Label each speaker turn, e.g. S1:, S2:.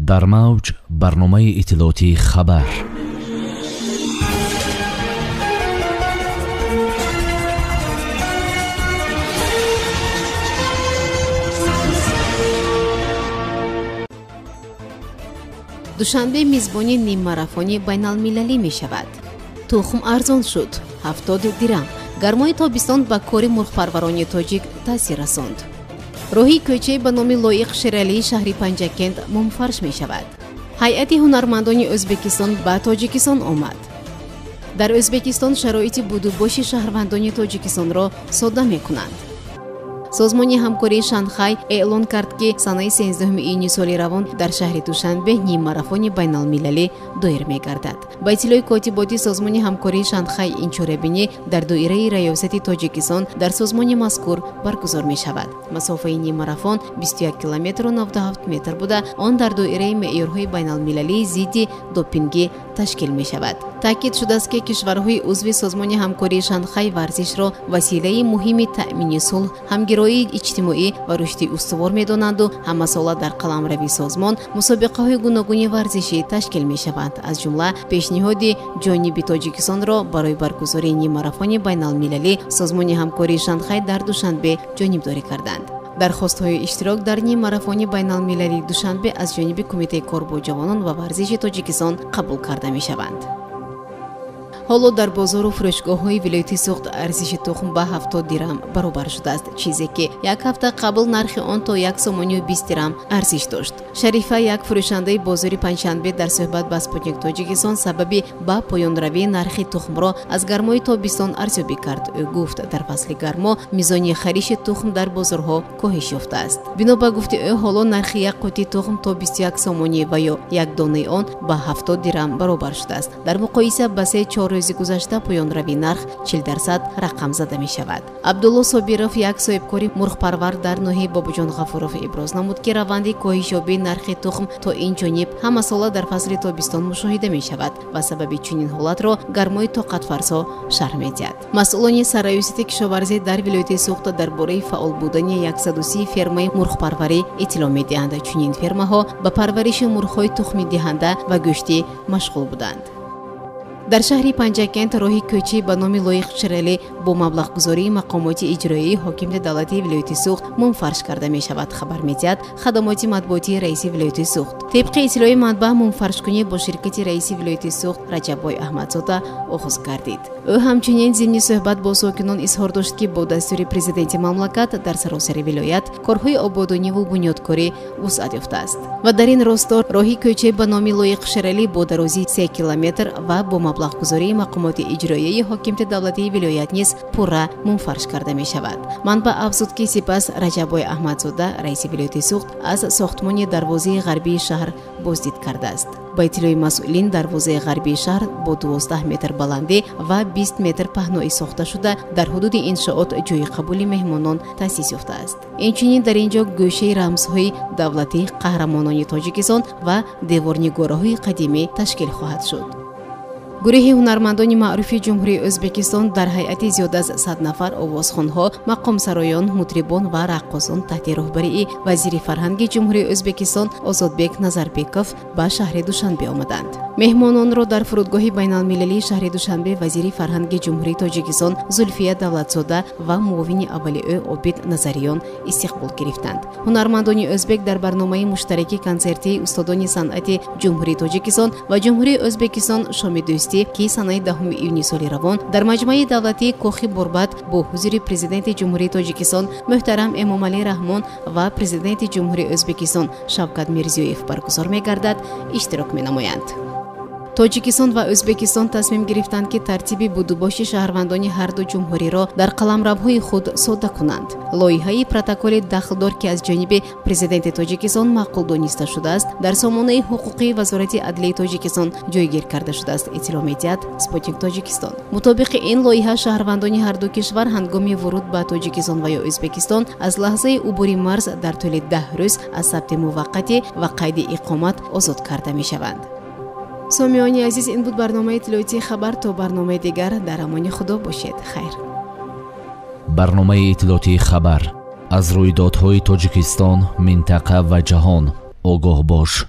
S1: در موج برنامه اطلاعاتی خبر.
S2: دوشنبه میزبانی نیم ماراتونی بین‌المللی می شود. تخم ارزان شد. 70 درم. گرمای تابستان با کار مرغپروران تاجیک تاثیر رساند. راهی کوچه به نام لایق شیرالی شهر پنجکند منفرش می شود. هیئت هنرمندان ازبکستان به تاجیکستان آمد. در ازبکستان شرایط بودوباش شهروندان تاجیکستان را ساده می کنند. سازمان همکاری شانگهای اعلان کرد که سنه 13 ایونی سال روان در شهر دوشنبه نیم ماراتون بین‌المللی دایر می‌گردد. با اطلاع کاتبات سازمان همکاری شانگهای این چاره‌بینی در دایره ریاست تاجیکستان در سازمان مذکور برگزار می‌شود. مسافت نیم ماراتون 21 کیلومتر و 97 متر بوده. آن در دایره معیارهای بین‌المللی ضد دوپینگ تشکیل می‌شود. تاکید شده است که کشورهای عضو سازمان همکاری شانگهای ورزش را وسیله مهم تأمین صلح، همگرایی اجتماعی و رشد استوار می‌دانند و همساله در قلمروی سازمان مسابقه‌های گوناگون ورزشی تشکیل می‌شوند. از جمله پیشنهاد جانب تاجیکستان را برای برگزاری نیم ماراتون بین‌المللی سازمان همکاری شانگهای در دوشنبه جانبداری کردند. درخواست‌های اشتراک در نیم ماراتون بین‌المللی دوشنبه از جانب کمیته کار با جوانان و ورزش تاجیکستان قبول کرده می‌شوند. حالا در بازار و فروشگاه‌های ولایت سوخت ارزش تخم به 70 درم برابر شده است، چیزی که یک هفته قبل نرخ آن تا 120 درم ارزش داشت. شریفه یک فروشنده بازار پنجشنبه در صحبت با سپوتنیک تاجیکستان سبب با پایان روی نرخ تخم را از گرمای تابستان ارزیابی کرد. او گفت در فصل گرما میزان خرید تخم در بازارها کاهش یافته است. بنا به گفته او حالا نرخ یک قوطی تخم تا 21 سومانی و یا یک دانه آن به 70 درم برابر شده است. در مقایسه با 3-4 روز گذشته پایان روی نرخ 40% رقم زده می شود. عبدالله صابیرов یک صاحبکار مرغپرور در ناحیه باباجان غفورов ابراز نمود که روند کاهش یابی نرخ تخم تا این جانب همه ساله در فصل تابستان مشاهده می شود و سبب چنین حالت را گرمای طاقت فرسا شرح می دهد. مسئولان سرریاست کشاورزی در ولایت سوخت درباره فعال بودن 130 فرمای مرغپروری اطلاع می دهند. چنین فرماها به پرورش مرغ‌های تخم دهنده و گوشتی مشغول بودند. در شهر پنجکند راهی کوچه به نام لایق شیرالی با مبلغ گذاری مقامات اجرایی حاکمیت دولتی ولایت سوخت منفرش کرده می شود. خبر می دهد خدمات مطبوعاتی رئیس ولایت سوخت طبق اطلاع منبع منفرش کنی با شرکت رئیس ولایت سوخت رجب‌بای احمدزاده آغاز گردید. او همچنین ضمن صحبت با ساکنان اظهار داشت که با دستور پرزیدنت مملکت در سراسر ولایت کارهای آبادانی و بنیادکاری وسعت یافته است و در این راستا راهی کوچه به نام لایق شیرالی با درازی 3 کیلومتر و با مبلغ گذاری مقامات اجرایی حاکمیت دولتی ولایت نیز پورا منفرش کرده می شود. منبع افزود که سپس رجب‌بای احمدزاده رئیس ولایت سوخت از ساختمان دروازه غربی شهر بازدید کرده است. با اطلاع مسئولین دروازه غربی شهر با 12 متر بلندی و 20 متر پهنایی ساخته شده در حدود انشاءات جای قبول مهمانان تأسیس یافته است. اینچنین در اینجا گوشه رمزهای دولتی قهرمانان تاجیکستان و دیوارنگارهای قدیمی تشکیل خواهد شد. گروه هنرمندان معروف جمهوری ازبکستان در هیئت زیاده از 100 نفر آوازخوانها، مقام سرایان، مطربان و رقاصان تحت رهبری وزیر فرهنگ جمهوری ازبکستان آزادبek نظربekov به شهر دوشنبه آمدند. مهمانان را در فرودگاه بین‌المللی شهر دوشنبه وزیر فرهنگ جمهوری تاجیکستان زلفیه دولتزاده و معاون اول او عابد نظریان استقبال گرفتند. هنرمندان ازبک در برنامه مشترک کنسرتی استادان صنعت جمهوری تاجیکستان و جمهوری ازبکستان شام دوستی که سنه 10 ایونی سال روان در مجمع دولتی کوخی برباد با حضور پرزیدنت جمهوری تاجیکستان محترم امامعلی رحمان و پرزیدنت جمهوری ازبکستان شوکت میرزیویف برگزار می‌گردد اشتراک می‌نمایند. تاجیکستان و ازبکستان تصمیم گرفتند که ترتیب بودوباش شهروندان هر دو جمهوری را در قلمروهای خود ساده کنند. لایحه پروتکل داخلدار که از جانب پرزیدنت تاجیکستان معقول دانسته شده است در سامانه حقوقی وزارت عدلیه تاجیکستان جایگیر کرده شده است. اطلاع می‌دهد سپوتنیک تاجیکستان. مطابق این لایحه شهروندان هر دو کشور هنگام ورود به تاجیکستان و یا ازبکستان از لحظه عبور مرز در طول 10 روز از ثبت موقتی و قید اقامت آزاد کرده می‌شوند. سامیان عزیز، این بود برنامه اطلاعاتی خبر. تا برنامه دیگر در امان خدا باشید. خیر.
S1: برنامه اطلاعاتی خبر از رویدادهای تاجیکستان، منطقه و جهان آگاه باش.